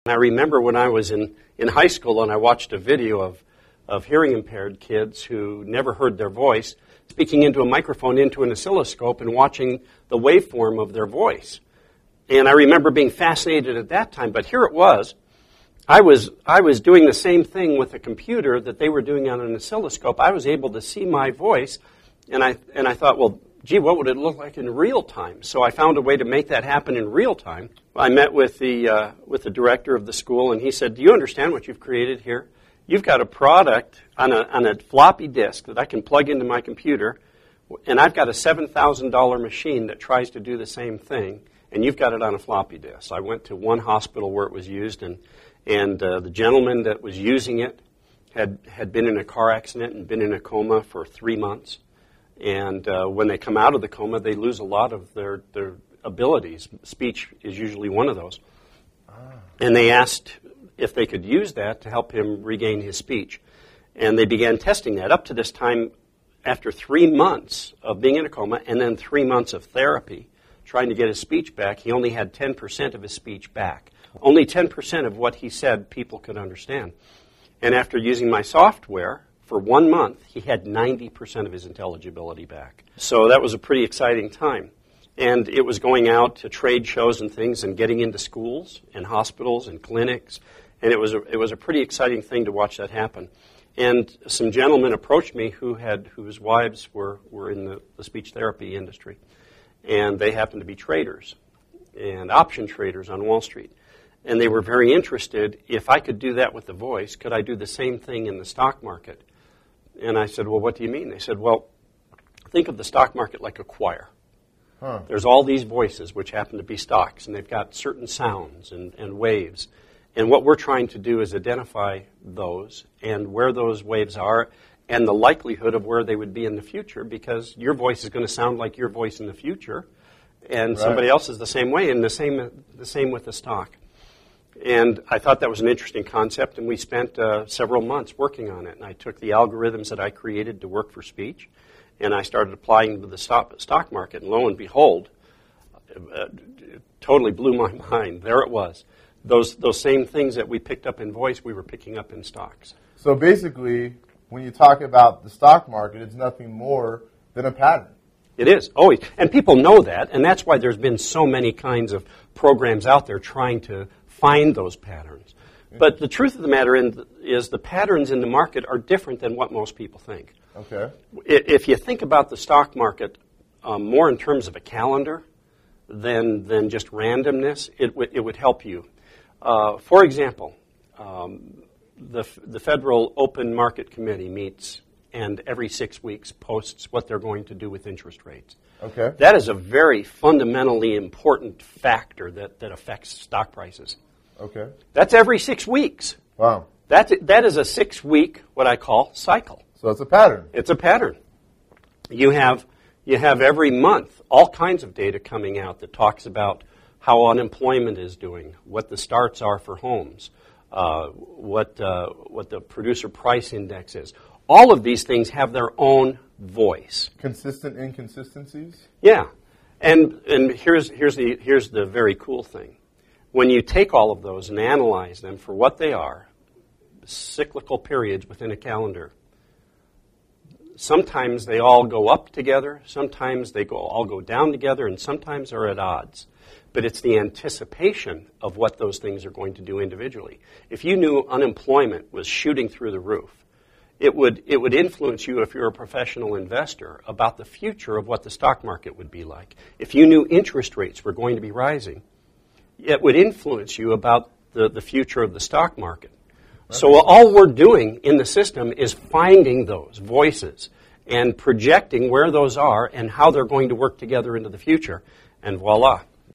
I remember when I was in high school and I watched a video of hearing impaired kids who never heard their voice speaking into a microphone into an oscilloscope and watching the waveform of their voice. And I remember being fascinated at that time, but here it was. I was doing the same thing with a computer that they were doing on an oscilloscope. I was able to see my voice, and I thought, well, gee, what would it look like in real time? So I found a way to make that happen in real time. I met with the director of the school, and he said, do you understand what you've created here? You've got a product on a floppy disk that I can plug into my computer, and I've got a $7,000 machine that tries to do the same thing, and you've got it on a floppy disk. I went to one hospital where it was used, and the gentleman that was using it had been in a car accident and been in a coma for 3 months. And when they come out of the coma, they lose a lot of their abilities. Speech is usually one of those. And they asked if they could use that to help him regain his speech. And they began testing that. Up to this time, after 3 months of being in a coma and then 3 months of therapy, trying to get his speech back, he only had 10% of his speech back. Only 10% of what he said people could understand. And after using my software for 1 month, he had 90% of his intelligibility back. So that was a pretty exciting time. And it was going out to trade shows and things and getting into schools and hospitals and clinics. And it was a pretty exciting thing to watch that happen. And some gentlemen approached me whose wives were in the speech therapy industry. And they happened to be traders and option traders on Wall Street. And they were very interested, if I could do that with the voice, could I do the same thing in the stock market? And I said, well, what do you mean? They said, well, think of the stock market like a choir. There's all these voices which happen to be stocks, and they've got certain sounds and waves. And what we're trying to do is identify those and where those waves are and the likelihood of where they would be in the future, because your voice is going to sound like your voice in the future, and somebody else is the same way, and the same with the stock. And I thought that was an interesting concept, and we spent several months working on it. And I took the algorithms that I created to work for speech, and I started applying them to the stock market. And lo and behold, it totally blew my mind. There it was. Those same things that we picked up in voice, we were picking up in stocks. So basically, when you talk about the stock market, it's nothing more than a pattern. It is, always. And people know that, and that's why there's been so many kinds of programs out there trying to find those patterns. But the truth of the matter is the patterns in the market are different than what most people think. Okay. If you think about the stock market more in terms of a calendar than just randomness, it would help you. For example, the Federal Open Market Committee meets and every 6 weeks posts what they're going to do with interest rates. Okay. That is a very fundamentally important factor that affects stock prices. Okay. That's every 6 weeks. Wow. That is a 6-week, what I call, cycle. So it's a pattern. It's a pattern. You have every month all kinds of data coming out that talks about how unemployment is doing, what the starts are for homes, what the producer price index is. All of these things have their own voice. Consistent inconsistencies? Yeah. And here's the very cool thing. When you take all of those and analyze them for what they are, cyclical periods within a calendar, sometimes they all go up together, sometimes they all go down together, and sometimes they're at odds. But it's the anticipation of what those things are going to do individually. If you knew unemployment was shooting through the roof, it would influence you, if you're a professional investor, about the future of what the stock market would be like. If you knew interest rates were going to be rising, it would influence you about the future of the stock market. Right. So all we're doing in the system is finding those voices and projecting where those are and how they're going to work together into the future. And voila,